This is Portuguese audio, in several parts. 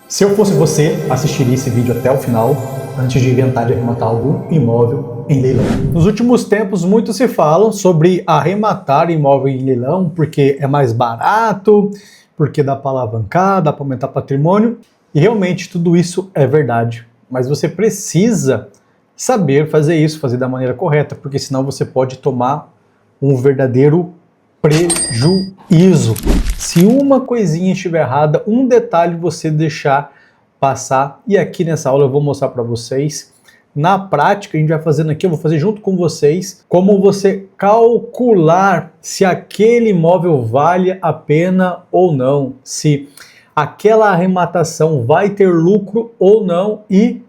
Se eu fosse você, assistiria esse vídeo até o final antes de inventar de arrematar algum imóvel em leilão. Nos últimos tempos, muito se fala sobre arrematar imóvel em leilão porque é mais barato, porque dá para alavancar, dá para aumentar patrimônio. E realmente tudo isso é verdade. Mas você precisa saber fazer isso, fazer da maneira correta, porque senão você pode tomar um verdadeiro prejuízo. Se uma coisinha estiver errada, um detalhe você deixar passar, e aqui nessa aula eu vou mostrar para vocês, na prática a gente vai fazendo aqui, eu vou fazer junto com vocês, como você calcular se aquele imóvel vale a pena ou não, se aquela arrematação vai ter lucro ou não e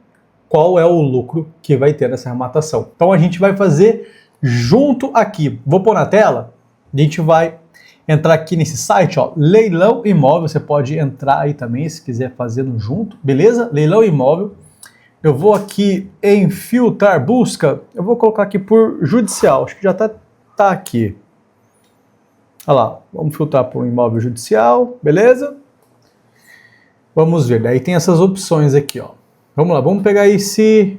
qual é o lucro que vai ter nessa arrematação. Então a gente vai fazer junto aqui. Vou pôr na tela, a gente vai entrar aqui nesse site, ó, Leilão Imóvel, você pode entrar aí também se quiser fazendo junto, beleza? Leilão Imóvel. Eu vou aqui em filtrar busca, eu vou colocar aqui por judicial, acho que já tá aqui. Olha lá, vamos filtrar por imóvel judicial, beleza? Vamos ver, daí tem essas opções aqui, ó. Vamos lá, vamos pegar esse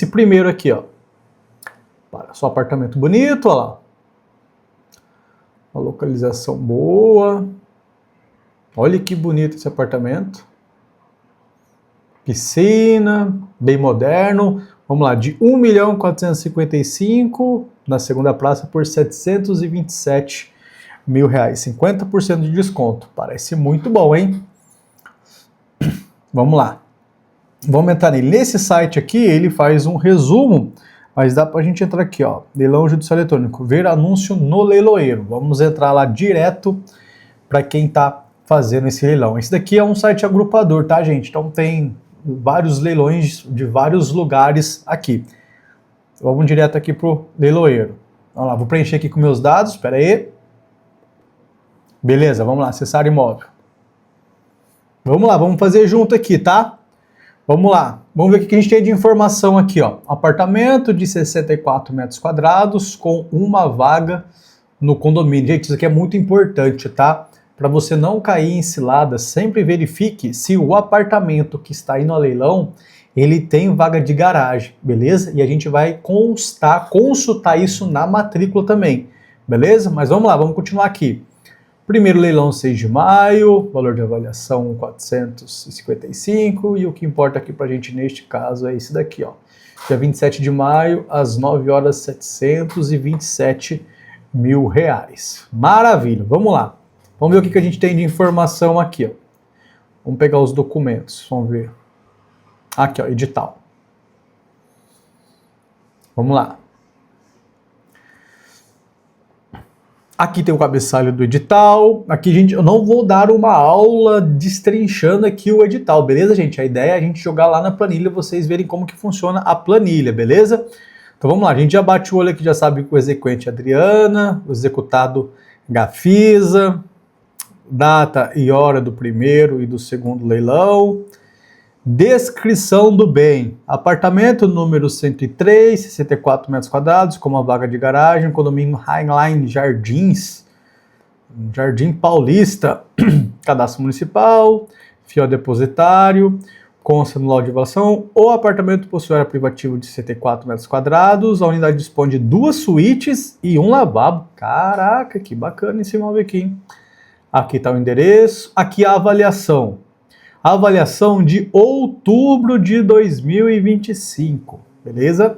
primeiro aqui, ó. Para, só apartamento bonito, olha lá. Uma localização boa. Olha que bonito esse apartamento. Piscina, bem moderno. Vamos lá, de 1.455.000 na segunda praça por 727 mil reais. 50% de desconto. Parece muito bom, hein? Vamos lá. Vamos entrar nele. Nesse site aqui, ele faz um resumo, mas dá pra gente entrar aqui, ó, leilão judicial eletrônico, ver anúncio no leiloeiro. Vamos entrar lá direto para quem tá fazendo esse leilão. Esse daqui é um site agrupador, tá, gente? Então tem vários leilões de vários lugares aqui. Vamos direto aqui pro leiloeiro. Vamos lá, vou preencher aqui com meus dados, espera aí. Beleza, vamos lá, acessar imóvel. Vamos lá, vamos fazer junto aqui, tá? Vamos lá, vamos ver o que a gente tem de informação aqui, ó. Apartamento de 64 metros quadrados com uma vaga no condomínio. Gente, isso aqui é muito importante, tá? Para você não cair em cilada, sempre verifique se o apartamento que está indo a leilão, ele tem vaga de garagem, beleza? E a gente vai consultar isso na matrícula também, beleza? Mas vamos lá, vamos continuar aqui. Primeiro leilão 6 de maio, valor de avaliação 455 e o que importa aqui pra gente neste caso é esse daqui, ó. Dia 27 de maio, às 9 horas, 727 mil reais. Maravilha, vamos lá. Vamos ver o que a gente tem de informação aqui, ó. Vamos pegar os documentos, vamos ver. Aqui, ó, edital. Vamos lá. Aqui tem o cabeçalho do edital. Aqui, gente, eu não vou dar uma aula destrinchando aqui o edital, beleza, gente? A ideia é a gente jogar lá na planilha, vocês verem como que funciona a planilha, beleza? Então vamos lá, a gente já bate o olho aqui, já sabe que o exequente é Adriana, o executado Gafisa, data e hora do primeiro e do segundo leilão. Descrição do bem: apartamento número 103, 64 metros quadrados, com uma vaga de garagem, condomínio Highline Jardins, Jardim Paulista, cadastro municipal, fiel depositário, consta no laudo de avaliação. O apartamento possui área privativa de 64 metros quadrados, a unidade dispõe de 2 suítes e um lavabo. Caraca, que bacana esse imóvel aqui, hein? Aqui está o endereço, aqui a avaliação. A avaliação de outubro de 2025, beleza?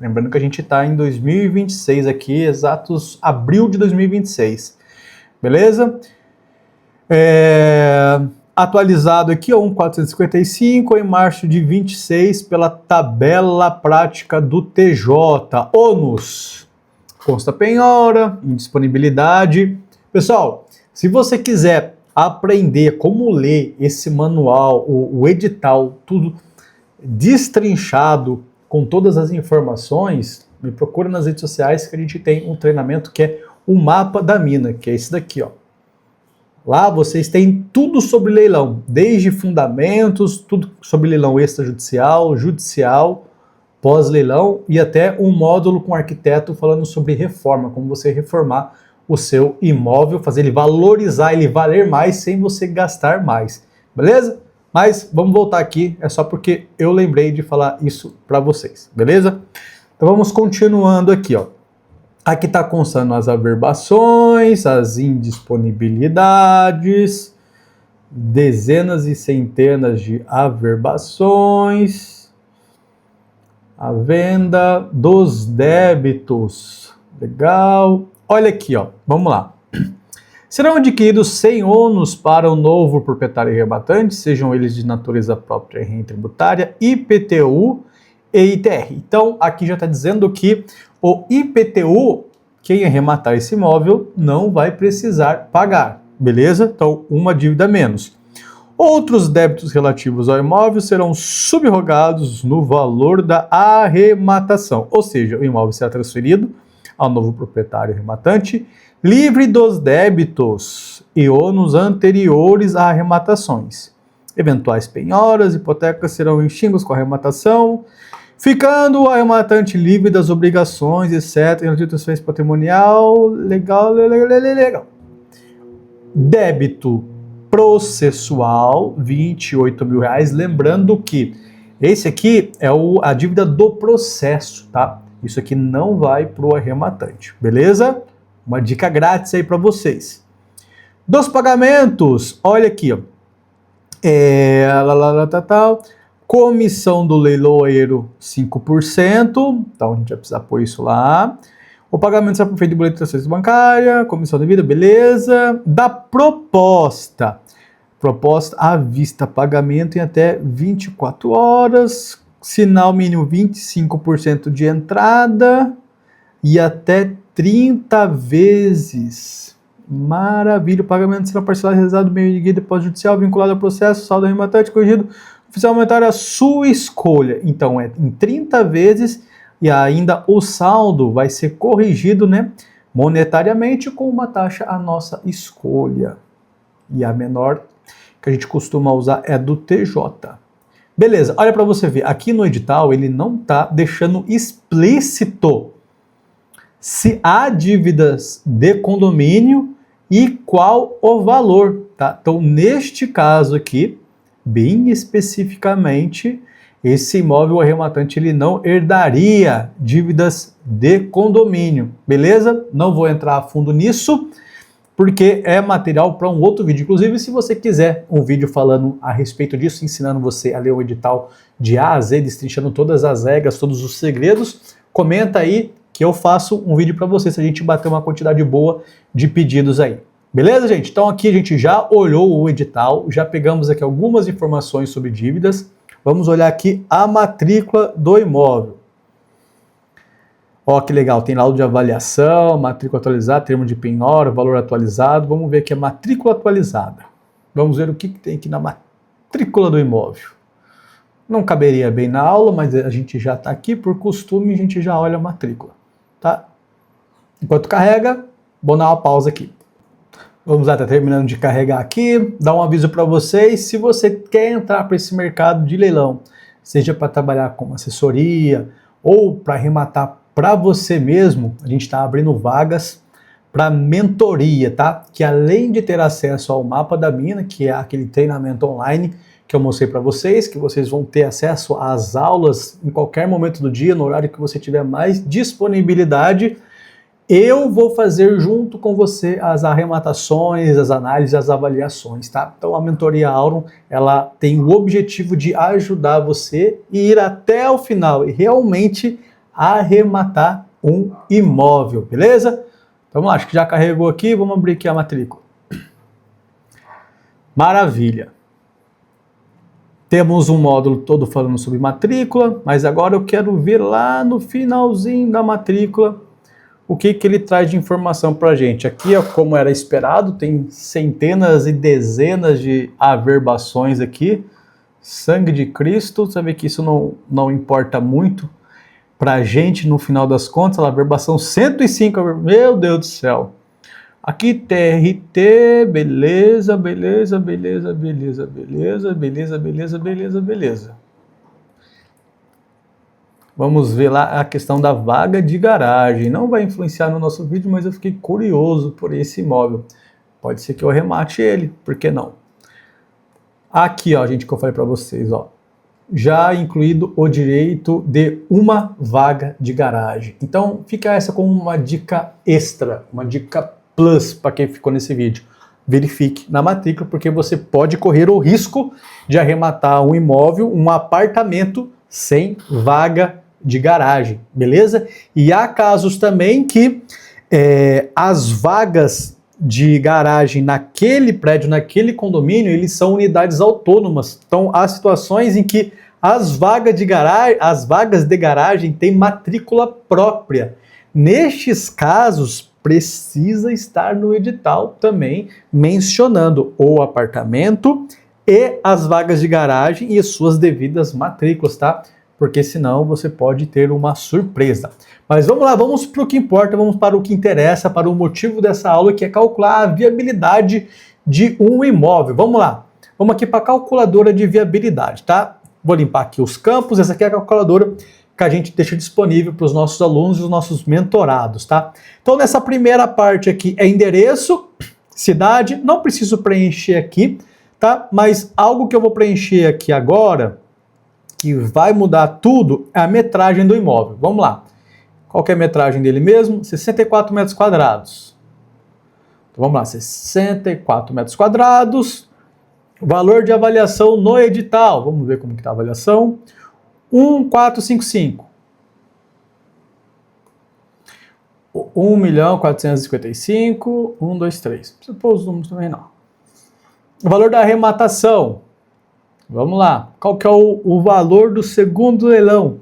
Lembrando que a gente está em 2026 aqui, exatos abril de 2026, beleza? Atualizado aqui, 1.455, em março de 26, pela tabela prática do TJ. Ônus, consta penhora, indisponibilidade. Pessoal, se você quiser aprender como ler esse manual, o edital, tudo destrinchado, com todas as informações, me procura nas redes sociais que a gente tem um treinamento que é o mapa da mina, que é esse daqui, ó. Lá vocês têm tudo sobre leilão, desde fundamentos, tudo sobre leilão extrajudicial, judicial, pós-leilão e até um módulo com arquiteto falando sobre reforma, como você reformar o seu imóvel, fazer ele valorizar, ele valer mais sem você gastar mais, beleza? Mas vamos voltar aqui, é só porque eu lembrei de falar isso para vocês, beleza? Então vamos continuando aqui, ó. Aqui está constando as averbações, as indisponibilidades, dezenas e centenas de averbações, a venda dos débitos. Legal. Olha aqui, ó. Vamos lá. Serão adquiridos 100 ônus para o novo proprietário rematante, sejam eles de natureza própria e renda tributária, IPTU e ITR. Então, aqui já está dizendo que o IPTU, quem arrematar esse imóvel, não vai precisar pagar, beleza? Então, uma dívida a menos. Outros débitos relativos ao imóvel serão subrogados no valor da arrematação, ou seja, o imóvel será transferido ao novo proprietário arrematante, livre dos débitos e ônus anteriores a arrematações. Eventuais penhoras, hipotecas serão extinguas com a arrematação, ficando o arrematante livre das obrigações, etc., em transferência patrimonial. Legal. Débito processual, R$28 mil. Lembrando que esse aqui é a dívida do processo, tá? Isso aqui não vai para o arrematante, beleza? Uma dica grátis aí para vocês. Dos pagamentos, olha aqui, ó. Comissão do leiloeiro, 5%. Então a gente vai precisar pôr isso lá. O pagamento será feito de boleto de transferência bancária, comissão devida, beleza. Da proposta. Proposta à vista, pagamento em até 24 horas. Sinal mínimo 25% de entrada e até 30 vezes. Maravilha. O pagamento será parcelado, realizado meio de guia, depósito judicial, vinculado ao processo, saldo arrematante, corrigido, oficial monetário à sua escolha. Então é em 30 vezes e ainda o saldo vai ser corrigido, né, monetariamente com uma taxa à nossa escolha. E a menor que a gente costuma usar é do TJ. Beleza, olha para você ver, aqui no edital ele não está deixando explícito se há dívidas de condomínio e qual o valor, tá? Então, neste caso aqui, bem especificamente, esse imóvel arrematante ele não herdaria dívidas de condomínio, beleza? Não vou entrar a fundo nisso, porque é material para um outro vídeo. Inclusive, se você quiser um vídeo falando a respeito disso, ensinando você a ler o edital de A a Z, destrinchando todas as regras, todos os segredos, comenta aí que eu faço um vídeo para você, se a gente bater uma quantidade boa de pedidos aí. Beleza, gente? Então aqui a gente já olhou o edital, já pegamos aqui algumas informações sobre dívidas. Vamos olhar aqui a matrícula do imóvel. Ó, que legal, tem laudo de avaliação, matrícula atualizada, termo de penhora, valor atualizado. Vamos ver aqui a matrícula atualizada. Vamos ver o que tem aqui na matrícula do imóvel. Não caberia bem na aula, mas a gente já está aqui, por costume a gente já olha a matrícula, tá? Enquanto carrega, vou dar uma pausa aqui. Vamos lá, tá terminando de carregar aqui. Dar um aviso para vocês, se você quer entrar para esse mercado de leilão, seja para trabalhar com assessoria ou para arrematar para você mesmo, a gente está abrindo vagas para mentoria, tá? Que além de ter acesso ao mapa da mina, que é aquele treinamento online que eu mostrei para vocês, que vocês vão ter acesso às aulas em qualquer momento do dia, no horário que você tiver mais disponibilidade, eu vou fazer junto com você as arrematações, as análises, as avaliações, tá? Então a mentoria Aurum, ela tem o objetivo de ajudar você a ir até o final e realmente arrematar um imóvel, beleza? Então vamos lá, acho que já carregou aqui, vamos abrir aqui a matrícula. Maravilha. Temos um módulo todo falando sobre matrícula, mas agora eu quero ver lá no finalzinho da matrícula o que ele traz de informação para a gente. Aqui, ó, como era esperado, tem centenas e dezenas de averbações aqui. Sangue de Cristo, você vê que isso não importa muito para a gente no final das contas. A averbação 105, meu Deus do céu. Aqui TRT, beleza. Vamos ver lá a questão da vaga de garagem. Não vai influenciar no nosso vídeo, mas eu fiquei curioso por esse imóvel. Pode ser que eu arremate ele, por que não? Aqui, ó, gente, que eu falei para vocês, ó, já incluído o direito de uma vaga de garagem. Então, fica essa como uma dica extra, uma dica plus para quem ficou nesse vídeo. Verifique na matrícula, porque você pode correr o risco de arrematar um imóvel, um apartamento sem vaga de garagem, beleza? E há casos também que as vagas de garagem naquele prédio, naquele condomínio, eles são unidades autônomas. Então, há situações em que as vagas de garagem têm matrícula própria. Nestes casos, precisa estar no edital também mencionando o apartamento e as vagas de garagem e as suas devidas matrículas, tá? Porque senão você pode ter uma surpresa. Mas vamos lá, vamos para o que importa, vamos para o que interessa, para o motivo dessa aula, que é calcular a viabilidade de um imóvel. Vamos lá, vamos aqui para a calculadora de viabilidade, tá? Vou limpar aqui os campos, essa aqui é a calculadora que a gente deixa disponível para os nossos alunos e os nossos mentorados, tá? Então nessa primeira parte aqui é endereço, cidade, não preciso preencher aqui, tá? Mas algo que eu vou preencher aqui agora, que vai mudar tudo, é a metragem do imóvel. Vamos lá. Qual que é a metragem dele mesmo? 64 metros quadrados. Então vamos lá, 64 metros quadrados. Valor de avaliação no edital. Vamos ver como que está a avaliação. 1.455. 1.455.000, 1, 2, 3. Não precisa pôr os números também não. O valor da arrematação. Vamos lá. Qual que é o valor do segundo leilão?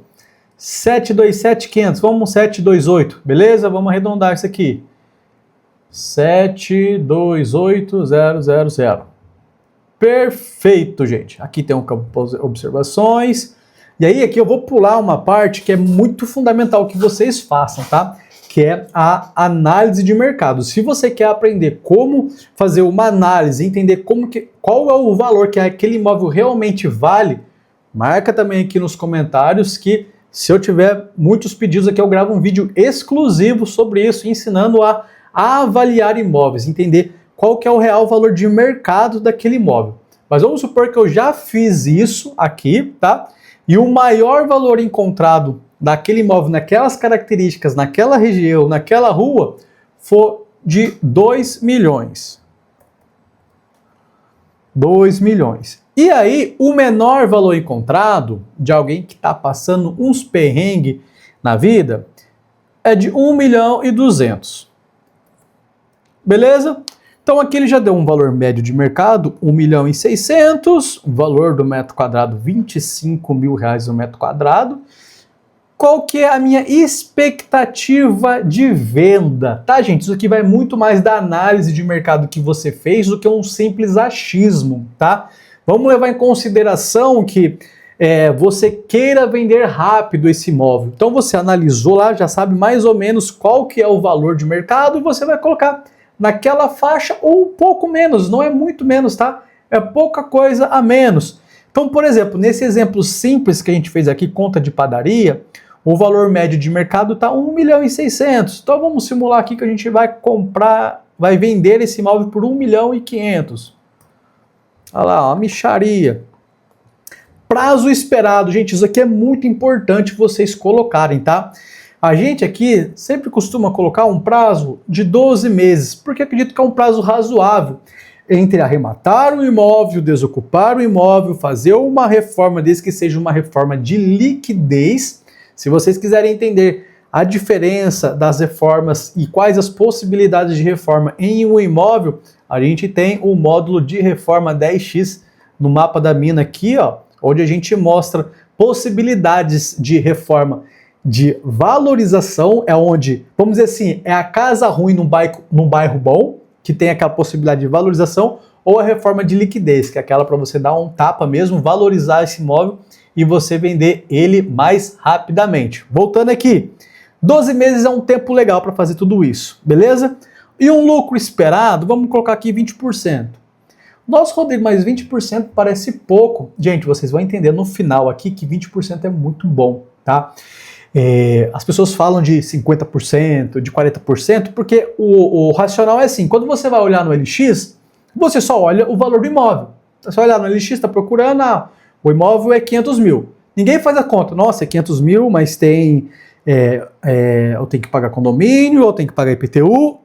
727.500. Vamos 728. Beleza? Vamos arredondar isso aqui. 728.000. Perfeito, gente. Aqui tem um campo de observações. E aí aqui eu vou pular uma parte que é muito fundamental que vocês façam, tá? Que é a análise de mercado. Se você quer aprender como fazer uma análise, entender qual é o valor que aquele imóvel realmente vale, marca também aqui nos comentários que se eu tiver muitos pedidos aqui eu gravo um vídeo exclusivo sobre isso, ensinando a avaliar imóveis, entender qual que é o real valor de mercado daquele imóvel. Mas vamos supor que eu já fiz isso aqui, tá? E o maior valor encontrado daquele imóvel, naquelas características, naquela região, naquela rua, for de 2 milhões. 2 milhões. E aí, o menor valor encontrado de alguém que está passando uns perrengues na vida é de 1.200.000. Beleza? Então aqui ele já deu um valor médio de mercado, 1.600.000, o valor do metro quadrado, R$25.000 o metro quadrado. Qual que é a minha expectativa de venda? Tá, gente? Isso aqui vai muito mais da análise de mercado que você fez do que um simples achismo, tá? Vamos levar em consideração que você queira vender rápido esse imóvel. Então você analisou lá, já sabe mais ou menos qual que é o valor de mercado e você vai colocar naquela faixa ou um pouco menos, não é muito menos, tá? É pouca coisa a menos. Então, por exemplo, nesse exemplo simples que a gente fez aqui, conta de padaria, o valor médio de mercado está 1.600.000. Então vamos simular aqui que a gente vai vender esse imóvel por 1.500.000. Olha lá, uma mixaria. Prazo esperado, gente, isso aqui é muito importante vocês colocarem, tá? A gente aqui sempre costuma colocar um prazo de 12 meses, porque acredito que é um prazo razoável entre arrematar o imóvel, desocupar o imóvel, fazer uma reforma desde que seja uma reforma de liquidez. Se vocês quiserem entender a diferença das reformas e quais as possibilidades de reforma em um imóvel, a gente tem o módulo de reforma 10x no mapa da mina aqui, ó, onde a gente mostra possibilidades de reforma de valorização, é onde, vamos dizer assim, é a casa ruim num bairro bom, que tem aquela possibilidade de valorização, ou a reforma de liquidez, que é aquela para você dar um tapa mesmo, valorizar esse imóvel e você vender ele mais rapidamente. Voltando aqui, 12 meses é um tempo legal para fazer tudo isso, beleza? E um lucro esperado, vamos colocar aqui 20%. Nossa, Rodrigo, mas 20% parece pouco. Gente, vocês vão entender no final aqui que 20% é muito bom, tá? As pessoas falam de 50%, de 40%, porque o racional é assim, quando você vai olhar no LX, você só olha o valor do imóvel. Você olha no LX, está procurando, o imóvel é 500 mil. Ninguém faz a conta, nossa, é 500 mil, mas tem, eu tenho que pagar condomínio, eu tenho que pagar IPTU,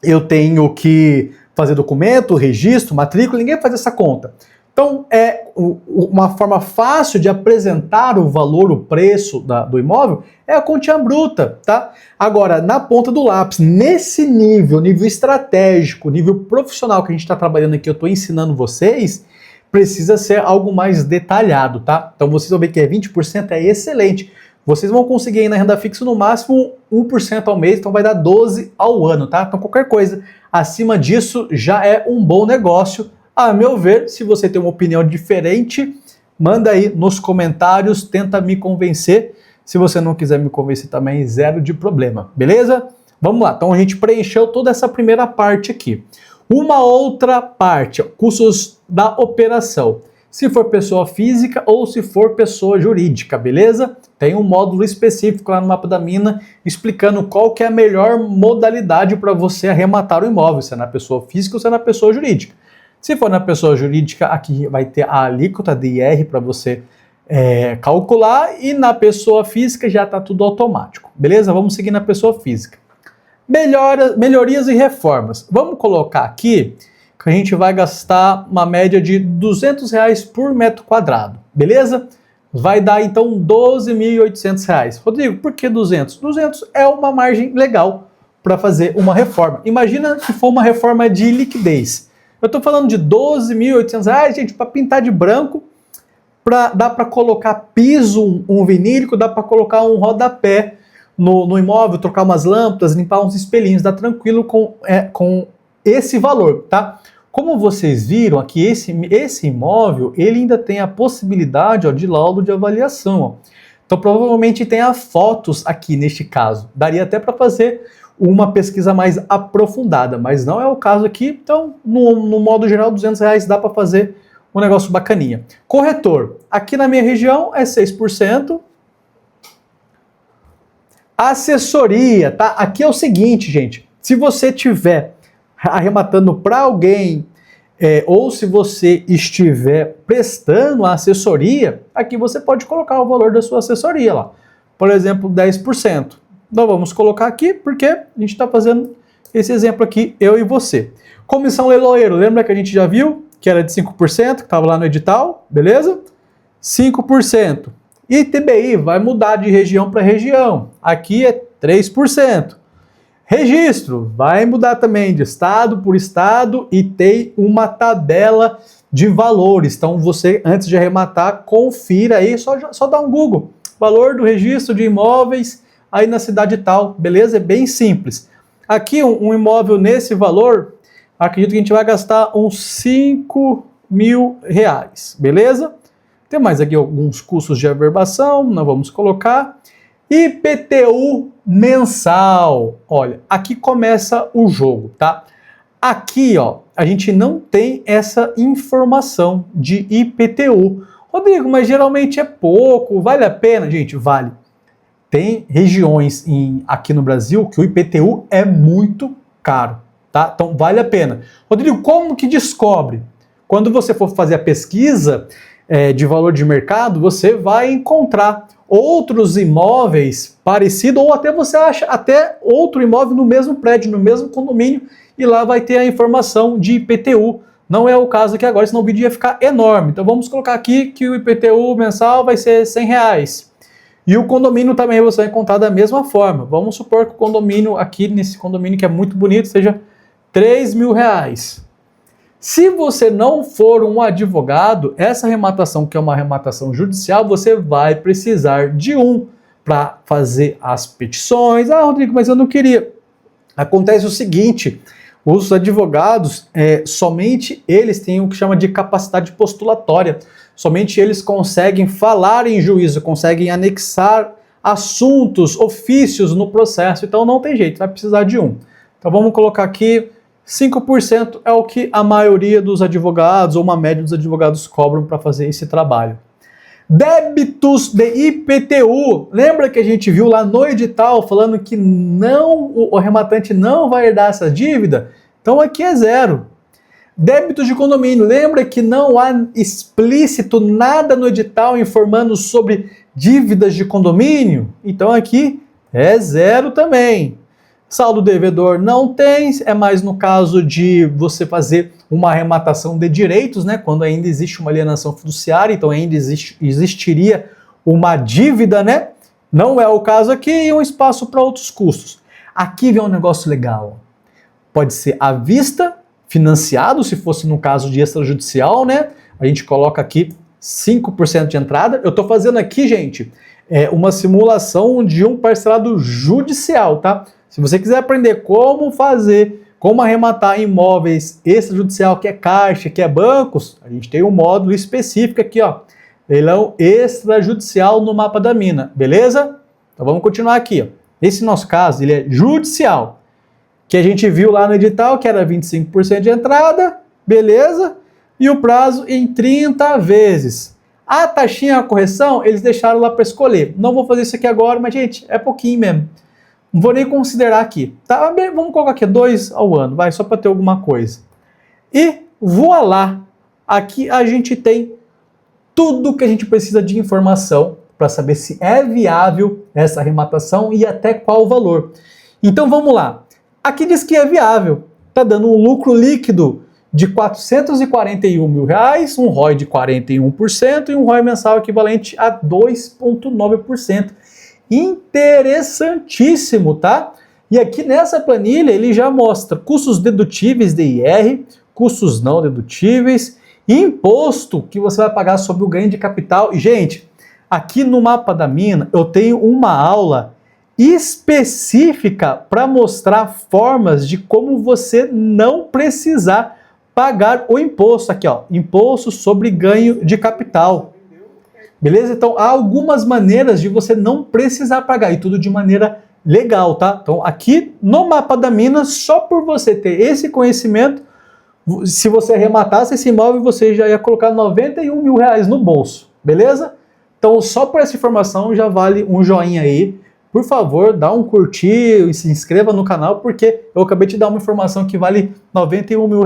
eu tenho que fazer documento, registro, matrícula, ninguém faz essa conta. Então, uma forma fácil de apresentar o valor, o preço do imóvel, é a continha bruta, tá? Agora, na ponta do lápis, nesse nível estratégico, nível profissional que a gente está trabalhando aqui, eu estou ensinando vocês, precisa ser algo mais detalhado, tá? Então, vocês vão ver que 20% é excelente. Vocês vão conseguir aí na renda fixa no máximo 1% ao mês, então vai dar 12 ao ano, tá? Então, qualquer coisa acima disso já é um bom negócio. A meu ver, se você tem uma opinião diferente, manda aí nos comentários, tenta me convencer. Se você não quiser me convencer também, zero de problema, beleza? Vamos lá, então a gente preencheu toda essa primeira parte aqui. Uma outra parte, custos da operação. Se for pessoa física ou se for pessoa jurídica, beleza? Tem um módulo específico lá no Mapa da Mina explicando qual que é a melhor modalidade para você arrematar o imóvel, se é na pessoa física ou se é na pessoa jurídica. Se for na pessoa jurídica, aqui vai ter a alíquota de IR para você calcular, e na pessoa física já está tudo automático. Beleza? Vamos seguir na pessoa física. Melhorias e reformas. Vamos colocar aqui que a gente vai gastar uma média de R$200 por metro quadrado. Beleza? Vai dar então R$12.800. Rodrigo, por que 200? 200 é uma margem legal para fazer uma reforma. Imagina que for uma reforma de liquidez. Eu estou falando de R$12.800, gente, para pintar de branco, dá para colocar piso, um vinílico, dá para colocar um rodapé no imóvel, trocar umas lâmpadas, limpar uns espelhinhos, dá tranquilo com esse valor, tá? Como vocês viram aqui, esse imóvel, ele ainda tem a possibilidade de laudo de avaliação. Ó. Então provavelmente tem as fotos aqui neste caso. Daria até para fazer uma pesquisa mais aprofundada, mas não é o caso aqui, então no modo geral R$200 dá para fazer um negócio bacaninha. Corretor, aqui na minha região é 6%. Assessoria, tá? Aqui é o seguinte, gente, se você tiver arrematando para alguém, ou se você estiver prestando a assessoria, aqui você pode colocar o valor da sua assessoria lá, por exemplo, 10%. Então vamos colocar aqui, porque a gente está fazendo esse exemplo aqui, eu e você. Comissão leiloeiro, lembra que a gente já viu que era de 5%, que estava lá no edital, beleza? 5%. ITBI vai mudar de região para região, aqui é 3%. Registro vai mudar também de estado por estado e tem uma tabela de valores. Então você, antes de arrematar, confira aí, só dá um Google. Valor do registro de imóveis aí na cidade tal, beleza? É bem simples. Aqui um imóvel nesse valor, acredito que a gente vai gastar uns R$5.000, beleza? Tem mais aqui alguns custos de averbação, não vamos colocar. IPTU mensal. Olha, aqui começa o jogo, tá? Aqui, ó, a gente não tem essa informação de IPTU. Rodrigo, mas geralmente é pouco, vale a pena? Gente, vale. Tem regiões aqui no Brasil que o IPTU é muito caro, tá? Então vale a pena. Rodrigo, como que descobre? Quando você for fazer a pesquisa de valor de mercado, você vai encontrar outros imóveis parecidos, ou até você acha até outro imóvel no mesmo prédio, no mesmo condomínio, e lá vai ter a informação de IPTU. Não é o caso aqui agora, senão o vídeo ia ficar enorme. Então vamos colocar aqui que o IPTU mensal vai ser R$100. E o condomínio também você vai encontrar da mesma forma. Vamos supor que o condomínio aqui, nesse condomínio que é muito bonito, seja R$3.000. Se você não for um advogado, essa arrematação, que é uma arrematação judicial, você vai precisar de um para fazer as petições. Ah, Rodrigo, mas eu não queria. Acontece o seguinte, os advogados, somente eles têm o que chama de capacidade postulatória. Somente eles conseguem falar em juízo, conseguem anexar assuntos, ofícios no processo. Então não tem jeito, vai precisar de um. Então vamos colocar aqui 5% é o que a maioria dos advogados, ou uma média dos advogados, cobram para fazer esse trabalho. Débitos de IPTU. Lembra que a gente viu lá no edital falando que o arrematante não vai herdar essa dívida? Então aqui é zero. Débitos de condomínio. Lembra que não há explícito nada no edital informando sobre dívidas de condomínio? Então aqui é 0 também. Saldo devedor não tem, é mais no caso de você fazer uma arrematação de direitos, né? Quando ainda existe uma alienação fiduciária, então ainda existiria uma dívida, né? Não é o caso aqui, e um espaço para outros custos. Aqui vem um negócio legal. Pode ser à vista, financiado, se fosse no caso de extrajudicial, né? A gente coloca aqui 5% de entrada. Eu estou fazendo aqui, gente, uma simulação de um parcelado judicial, tá? Se você quiser aprender como fazer, como arrematar imóveis extrajudicial, que é caixa, que é bancos, a gente tem um módulo específico aqui, ó. Leilão extrajudicial no mapa da mina, beleza? Então vamos continuar aqui, ó. Esse nosso caso, ele é judicial, que a gente viu lá no edital, que era 25% de entrada, beleza? E o prazo em 30 vezes. A taxinha, a correção, eles deixaram lá para escolher. Não vou fazer isso aqui agora, mas, gente, é pouquinho mesmo. Não vou nem considerar aqui, tá? Vamos colocar aqui 2 ao ano, vai, só para ter alguma coisa. E voilá, aqui a gente tem tudo que a gente precisa de informação para saber se é viável essa arrematação e até qual o valor. Então vamos lá. Aqui diz que é viável, está dando um lucro líquido de R$ 441 mil, um ROI de 41% e um ROI mensal equivalente a 2,9%. Interessantíssimo, tá? E aqui nessa planilha ele já mostra custos dedutíveis de IR, custos não dedutíveis, imposto que você vai pagar sobre o ganho de capital. E, gente, aqui no mapa da mina eu tenho uma aula específica para mostrar formas de como você não precisar pagar o imposto. Aqui, ó, imposto sobre ganho de capital. Beleza? Então, há algumas maneiras de você não precisar pagar, e tudo de maneira legal, tá? Então, aqui no mapa da mina, só por você ter esse conhecimento, se você arrematasse esse imóvel, você já ia colocar R$ 91 mil no bolso, beleza? Então, só por essa informação já vale um joinha aí. Por favor, dá um curtir e se inscreva no canal, porque eu acabei de dar uma informação que vale R$ 91 mil,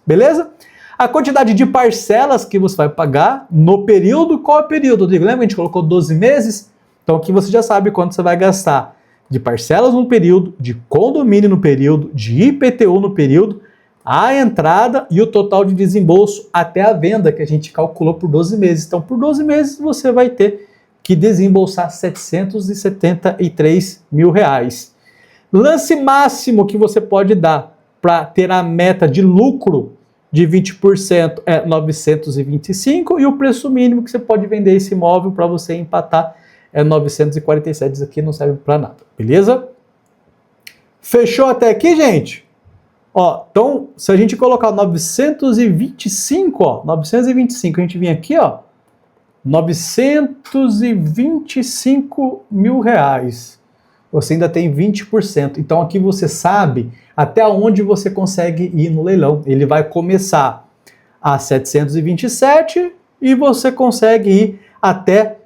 beleza? A quantidade de parcelas que você vai pagar no período, qual é o período? Lembra que a gente colocou 12 meses? Então aqui você já sabe quanto você vai gastar de parcelas no período, de condomínio no período, de IPTU no período, a entrada e o total de desembolso até a venda, que a gente calculou por 12 meses. Então por 12 meses você vai ter que desembolsar R$ 773 mil. Lance máximo que você pode dar para ter a meta de lucro de 20% é 925 e o preço mínimo que você pode vender esse imóvel para você empatar é 947. Isso aqui não serve para nada, beleza? Fechou até aqui, gente? Ó, então, se a gente colocar 925, ó, 925, a gente vem aqui, ó, 925 mil. Você ainda tem 20%. Então aqui você sabe até onde você consegue ir no leilão. Ele vai começar a 727 e você consegue ir até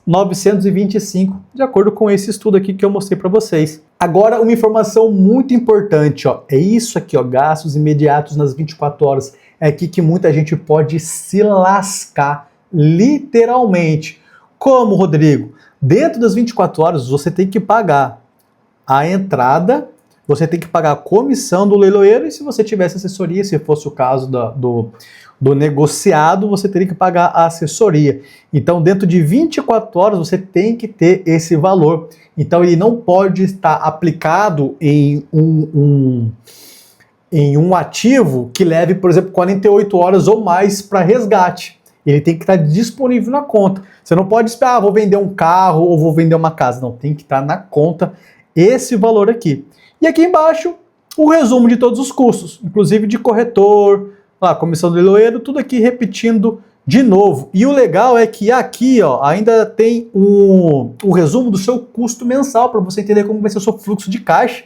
925, de acordo com esse estudo aqui que eu mostrei para vocês. Agora, uma informação muito importante, ó, é isso aqui, ó, gastos imediatos nas 24 horas. É aqui que muita gente pode se lascar, literalmente. Como, Rodrigo? Dentro das 24 horas, você tem que pagar a entrada, você tem que pagar a comissão do leiloeiro, e se você tivesse assessoria, se fosse o caso do negociado, você teria que pagar a assessoria. Então, dentro de 24 horas, você tem que ter esse valor. Então, ele não pode estar aplicado em um ativo que leve, por exemplo, 48 horas ou mais para resgate. Ele tem que estar disponível na conta. Você não pode esperar, vou vender um carro ou vou vender uma casa. Não, tem que estar na conta esse valor aqui. E aqui embaixo, o resumo de todos os custos, inclusive de corretor, comissão do leiloeiro, tudo aqui repetindo de novo. E o legal é que aqui, ó, ainda tem o resumo do seu custo mensal, para você entender como vai ser o seu fluxo de caixa.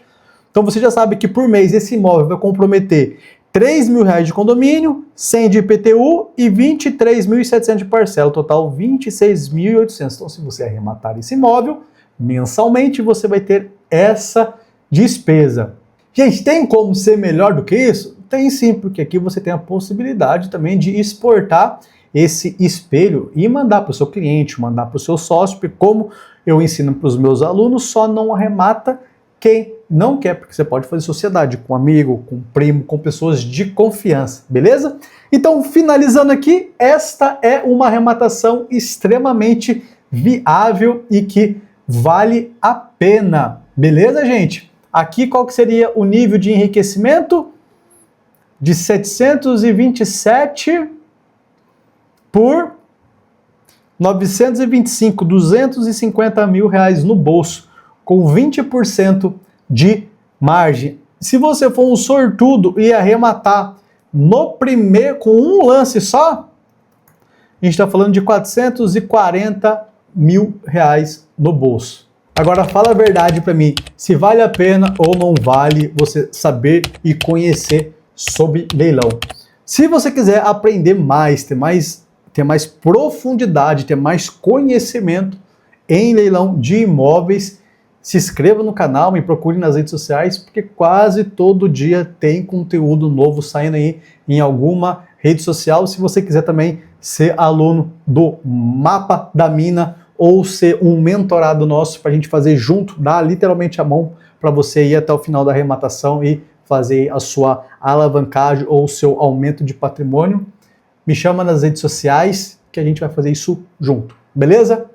Então você já sabe que por mês esse imóvel vai comprometer R$ 3.000 de condomínio, 100 de IPTU e 23.700 de parcela, total 26.800. Então, se você arrematar esse imóvel, mensalmente você vai ter essa despesa. Gente, tem como ser melhor do que isso? Tem sim, porque aqui você tem a possibilidade também de exportar esse espelho e mandar para o seu cliente, mandar para o seu sócio, porque como eu ensino para os meus alunos, só não arremata quem não quer, porque você pode fazer sociedade com amigo, com primo, com pessoas de confiança, beleza? Então, finalizando aqui, esta é uma arrematação extremamente viável e que vale a pena, beleza, gente? Aqui qual que seria o nível de enriquecimento? De 727 por 925, 250 mil reais no bolso, com 20% de margem. Se você for um sortudo e arrematar no primeiro, com um lance só, a gente está falando de 440 mil reais no bolso. Agora fala a verdade para mim, se vale a pena ou não vale você saber e conhecer sobre leilão. Se você quiser aprender mais, ter mais profundidade, ter mais conhecimento em leilão de imóveis, se inscreva no canal, me procure nas redes sociais, porque quase todo dia tem conteúdo novo saindo aí em alguma rede social. Se você quiser também ser aluno do Mapa da Mina ou ser um mentorado nosso para a gente fazer junto, dar literalmente a mão para você ir até o final da arrematação e fazer a sua alavancagem ou o seu aumento de patrimônio, me chama nas redes sociais que a gente vai fazer isso junto, beleza?